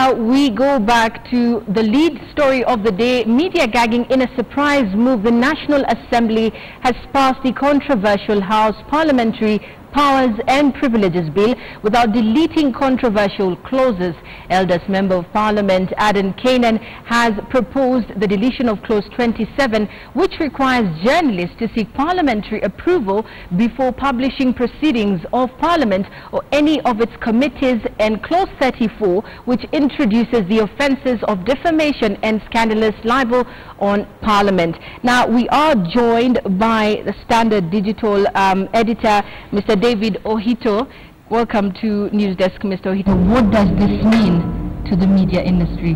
Now we go back to the lead story of the day. Media gagging in a surprise move. The National Assembly has passed the controversial House Parliamentary Powers and Privileges Bill without deleting controversial clauses. Eldest Member of Parliament Aden Kanan has proposed the deletion of Clause 27, which requires journalists to seek parliamentary approval before publishing proceedings of Parliament or any of its committees, and Clause 34, which introduces the offences of defamation and scandalous libel on Parliament. Now, we are joined by the Standard Digital editor, Mr. David Ohito. Welcome to News Desk, Mr. Ohito. What does this mean to the media industry?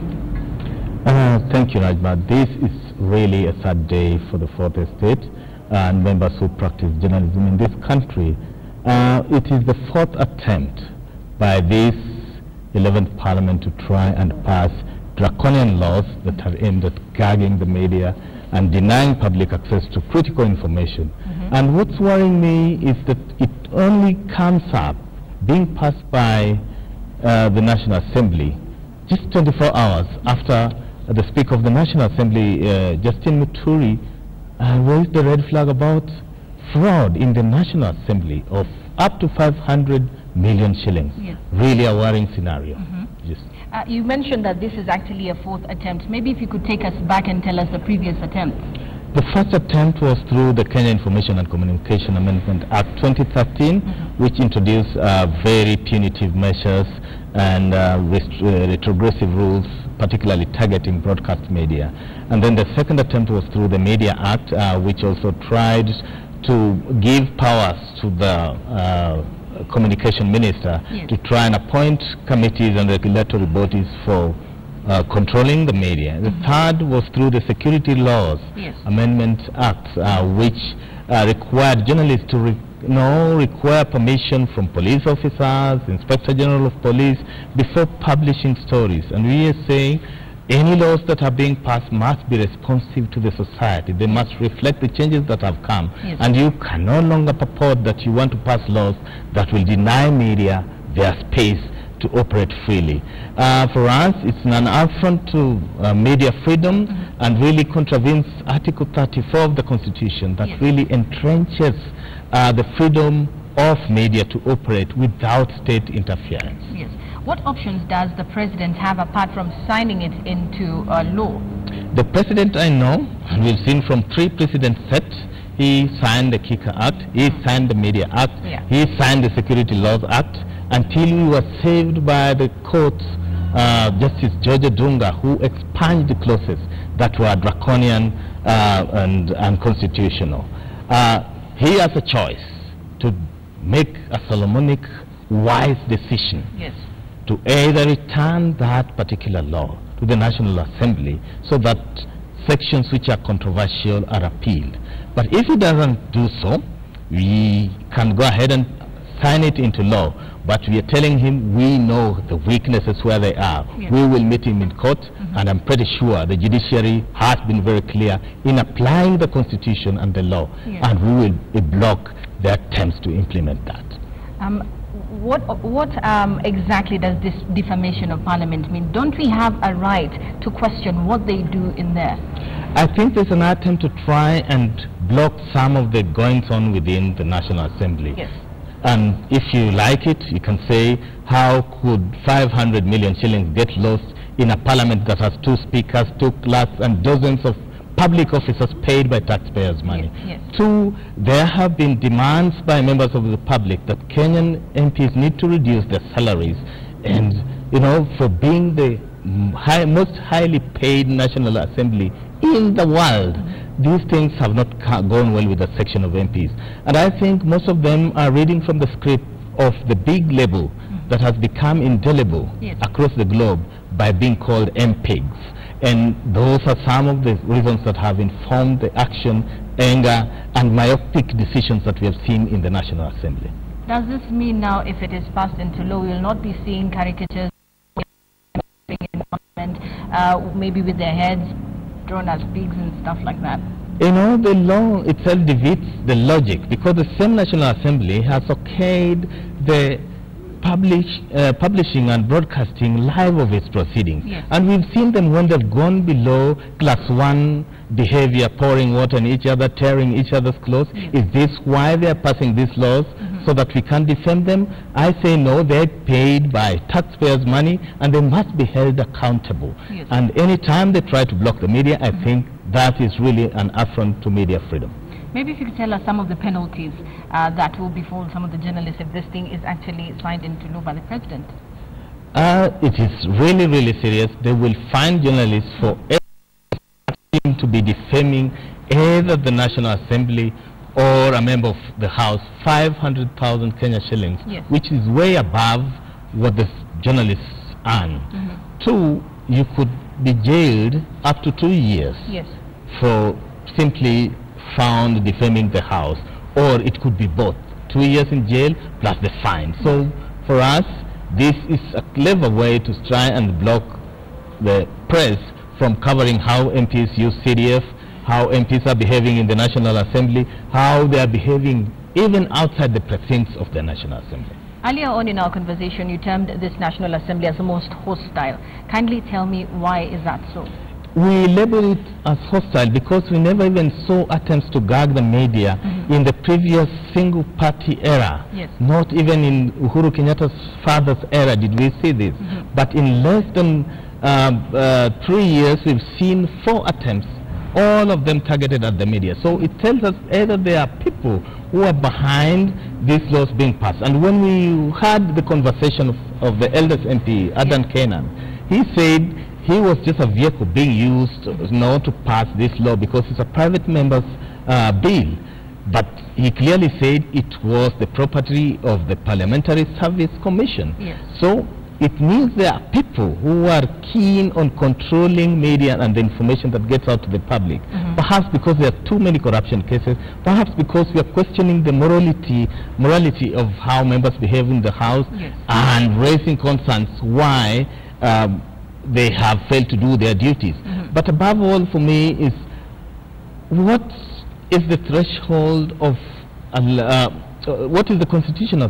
Thank you, Najma. This is really a sad day for the Fourth Estate and members who practice journalism in this country. It is the fourth attempt by this 11th Parliament to try and pass draconian laws that are aimed at gagging the media and denying public access to critical information. And what's worrying me is that it only comes up being passed by the National Assembly just 24 hours after the Speaker of the National Assembly, Justin Muturi, raised the red flag about fraud in the National Assembly of up to 500 million shillings. Yes. Really a worrying scenario. Yes. You mentioned that this is actually a fourth attempt. Maybe if you could take us back and tell us the previous attempt. The first attempt was through the Kenya Information and Communication Amendment Act 2013, which introduced very punitive measures and retrogressive rules, particularly targeting broadcast media. And then the second attempt was through the Media Act, which also tried to give powers to the communication minister to try and appoint committees and regulatory bodies for controlling the media. The third was through the Security Laws Amendment Act, which required journalists to require permission from police officers, Inspector General of Police before publishing stories. And we are saying any laws that are being passed must be responsive to the society. They must reflect the changes that have come. And you can no longer purport that you want to pass laws that will deny media their space to operate freely. For us, it's an affront to media freedom and really contravenes Article 34 of the Constitution that really entrenches the freedom of media to operate without state interference. Yes. What options does the President have apart from signing it into law? The President, I know, and we've seen from 3 precedent sets, he signed the Kicker Act, he signed the Media Act, he signed the Security Laws Act, until we were saved by the courts, Justice George Dunga, who expunged the clauses that were draconian and unconstitutional. He has a choice to make a Solomonic wise decision to either return that particular law to the National Assembly so that sections which are controversial are appealed. But if he doesn't do so, we can go ahead and sign it into law. But we are telling him we know the weaknesses where they are. We will meet him in court, and I'm pretty sure the judiciary has been very clear in applying the Constitution and the law, and we will block their attempts to implement that. What exactly does this defamation of Parliament mean? Don't we have a right to question what they do in there? I think there's an attempt to try and block some of the goings-on within the National Assembly. And if you like it, you can say, how could 500 million shillings get lost in a parliament that has 2 speakers, 2 clerks, and dozens of public officers paid by taxpayers' money? 2, there have been demands by members of the public that Kenyan MPs need to reduce their salaries. And, you know, for being the most highly paid National Assembly in the world, these things have not gone well with a section of MPs. And I think most of them are reading from the script of the big label that has become indelible across the globe by being called MPigs. And those are some of the reasons that have informed the action, anger, and myopic decisions that we have seen in the National Assembly. Does this mean now, if it is passed into law, we will not be seeing caricatures in Parliament, maybe with their heads drawn as pigs and stuff like that? You know, the law itself defeats the logic, because the same National Assembly has okayed the publishing and broadcasting live of its proceedings. Yes. And we've seen them when they've gone below class 1 behavior, pouring water on each other, tearing each other's clothes. Yes. Is this why they are passing these laws? So that we can defend them? I say no, they're paid by taxpayers' money and they must be held accountable. Yes. And any time they try to block the media, I think that is really an affront to media freedom. Maybe if you could tell us some of the penalties that will befall some of the journalists if this thing is actually signed into law by the president. It is really, really serious. They will fine journalists for everything to be defaming either the National Assembly or a member of the House, 500,000 Kenya shillings, yes, which is way above what the journalists earn. 2, you could be jailed up to 2 years, yes, for simply found defaming the House, or it could be both, 2 years in jail plus the fine. So for us, this is a clever way to try and block the press from covering how MPs use CDF, how MPs are behaving in the National Assembly, how they are behaving even outside the precincts of the National Assembly. Earlier on in our conversation, you termed this National Assembly as the most hostile. Kindly tell me, why is that so? We label it as hostile because we never even saw attempts to gag the media in the previous single-party era. Yes. Not even in Uhuru Kenyatta's father's era did we see this. But in less than 3 years, we've seen 4 attempts, all of them targeted at the media. So it tells us either there are people who are behind these laws being passed. And when we had the conversation of the eldest MP, Adan Kenan, he said he was just a vehicle being used to pass this law because it's a private member's bill. But he clearly said it was the property of the Parliamentary Service Commission. Yes. So it means there are people who are keen on controlling media and the information that gets out to the public. Perhaps because there are too many corruption cases, perhaps because we are questioning the morality of how members behave in the House, yes, and raising concerns why they have failed to do their duties. But above all for me is, what is the threshold of what is the constitutional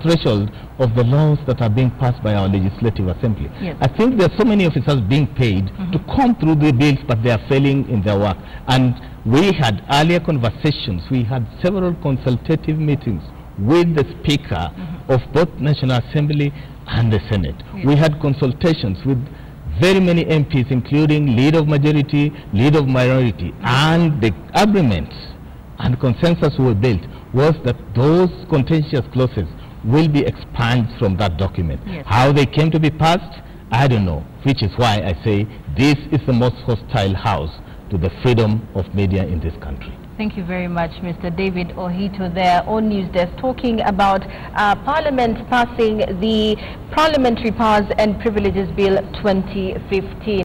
threshold of the laws that are being passed by our legislative assembly? Yes. I think there are so many officers being paid to comb through the bills, but they are failing in their work. And we had earlier conversations, we had several consultative meetings with the Speaker of both National Assembly and the Senate. Yes. We had consultations with very many MPs, including leader of majority, leader of minority, and the agreements and consensus we were built was that those contentious clauses will be expunged from that document. Yes. How they came to be passed, I don't know, which is why I say this is the most hostile house to the freedom of media in this country. Thank you very much, Mr. David Ohito there on News Desk, talking about Parliament passing the Parliamentary Powers and Privileges Bill 2015.